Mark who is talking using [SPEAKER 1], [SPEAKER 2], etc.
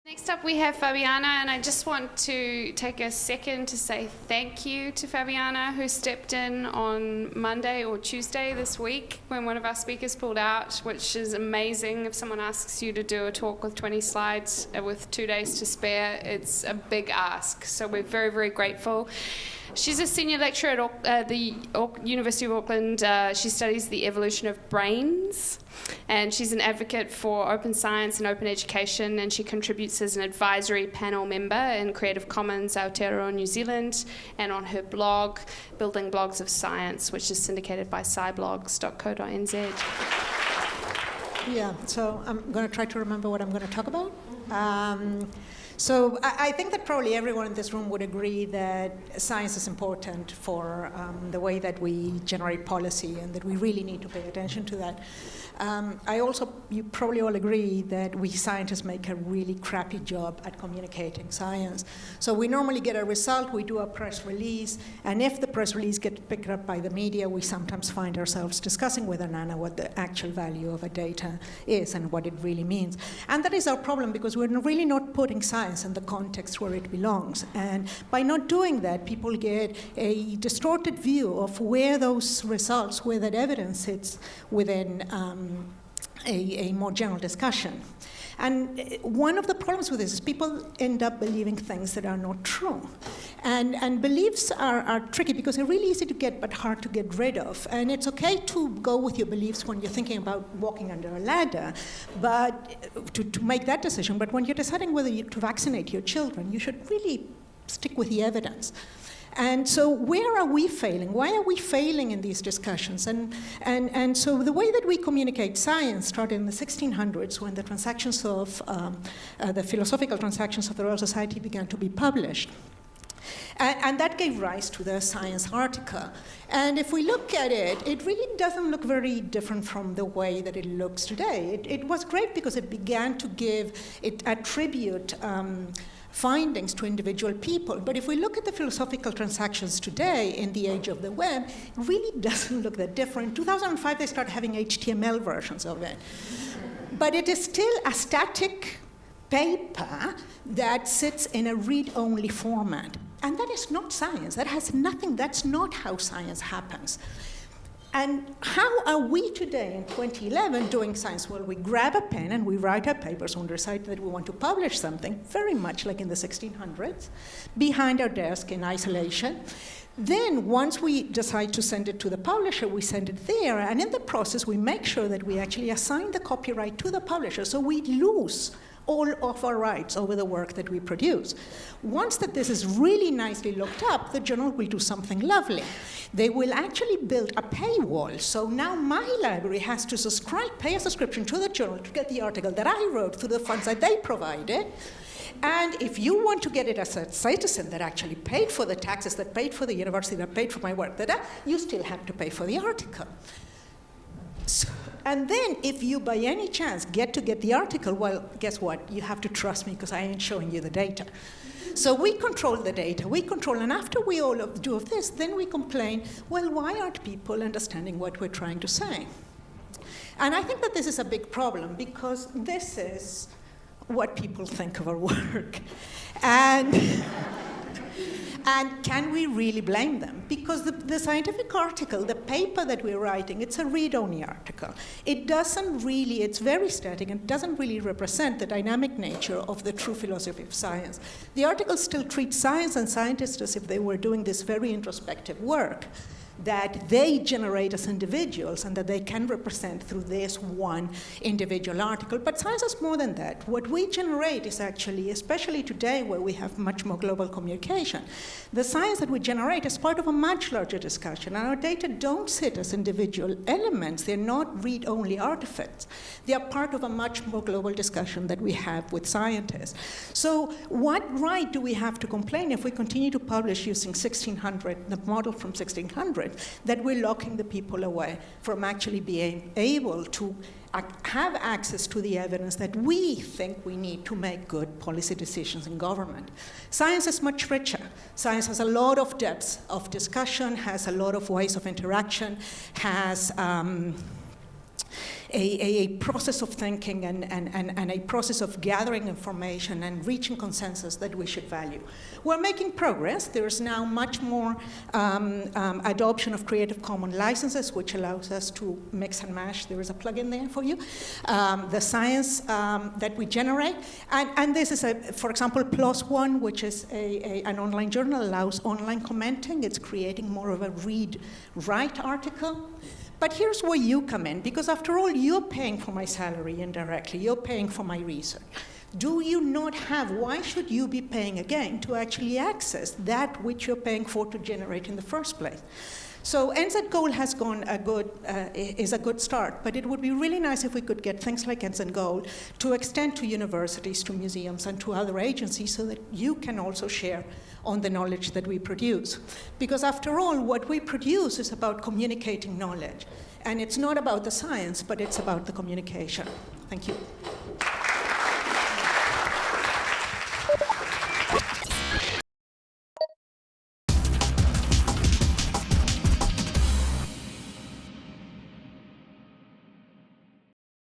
[SPEAKER 1] Next up we have Fabiana, and I just want to take a second to say thank you to Fabiana, who stepped in on Monday or Tuesday this week when one of our speakers pulled out, which is amazing. If someone asks you to do a talk with 20 slides with 2 days to spare, it's a big ask. So we're very, very grateful. She's a senior lecturer at the University of Auckland. She studies the evolution of brains, and she's an advocate for open science and open education, and she contributes as an advisory panel member in Creative Commons Aotearoa New Zealand, and on her blog, Building Blogs of Science, which is syndicated by sciblogs.co.nz.
[SPEAKER 2] Yeah, so I'm going to try to remember what I'm going to talk about. So I think that probably everyone in this room would agree that science is important for the way that we generate policy, and that we really need to pay attention to that. You probably all agree that we scientists make a really crappy job at communicating science. So we normally get a result, we do a press release, and if the press release gets picked up by the media, we sometimes find ourselves discussing with Anana what the actual value of a data is and what it really means. And that is our problem, because we're really not putting science in the context where it belongs. And by not doing that, people get a distorted view of where those results, where that evidence sits within a more general discussion. And one of the problems with this is people end up believing things that are not true. And beliefs are tricky because they're really easy to get but hard to get rid of. And it's okay to go with your beliefs when you're thinking about walking under a ladder, but to make that decision. But when you're deciding whether to vaccinate your children, you should really stick with the evidence. And so where are we failing? Why are we failing in these discussions? And so the way that we communicate science started in the 1600s, when the transactions of, the philosophical transactions of the Royal Society began to be published. And that gave rise to the science article. And if we look at it, it really doesn't look very different from the way that it looks today. It was great because it began to attribute findings to individual people. But if we look at the philosophical transactions today in the age of the web, it really doesn't look that different. In 2005, they started having HTML versions of it. But it is still a static paper that sits in a read-only format. And that is not science. That has nothing, that's not how science happens. And how are we today in 2011 doing science? Well, we grab a pen and we write our papers and decide that we want to publish something, very much like in the 1600s, behind our desk in isolation. Then once we decide to send it to the publisher, we send it there, and in the process we make sure that we actually assign the copyright to the publisher, so we lose all of our rights over the work that we produce. Once that this is really nicely looked up, the journal will do something lovely. They will actually build a paywall. So now my library has to pay a subscription to the journal to get the article that I wrote through the funds that they provided. And if you want to get it as a citizen that actually paid for the taxes, that paid for the university, that paid for my work, you still have to pay for the article. So, and then if you by any chance get the article, well, guess what? You have to trust me because I ain't showing you the data. So we control the data, and after we all do of this, then we complain, well, why aren't people understanding what we're trying to say? And I think that this is a big problem because this is what people think of our work. And can we really blame them? Because the scientific article, the paper that we're writing, it's a read-only article. It doesn't really, it's very static and doesn't really represent the dynamic nature of the true philosophy of science. The article still treats science and scientists as if they were doing this very introspective work that they generate as individuals and that they can represent through this one individual article. But science is more than that. What we generate is actually, especially today where we have much more global communication, the science that we generate is part of a much larger discussion. And our data don't sit as individual elements. They're not read-only artifacts. They are part of a much more global discussion that we have with scientists. So what right do we have to complain if we continue to publish using 1600, the model from 1600, that we're locking the people away from actually being able to have access to the evidence that we think we need to make good policy decisions in government. Science is much richer. Science has a lot of depth of discussion, has a lot of ways of interaction, has a process of thinking and a process of gathering information and reaching consensus that we should value. We're making progress. There's now much more adoption of Creative Commons licenses, which allows us to mix and match. There is a plugin there for you. The science that we generate. And this is, for example, PLOS ONE, which is an online journal, allows online commenting. It's creating more of a read-write article. But here's where you come in, because after all, you're paying for my salary indirectly. You're paying for my research. Do you not have, why should you be paying again to actually access that which you're paying for to generate in the first place? So NZ Gold has gone is a good start, but it would be really nice if we could get things like NZ Gold to extend to universities, to museums, and to other agencies so that you can also share on the knowledge that we produce. Because after all, what we produce is about communicating knowledge. And it's not about the science, but it's about the communication. Thank you.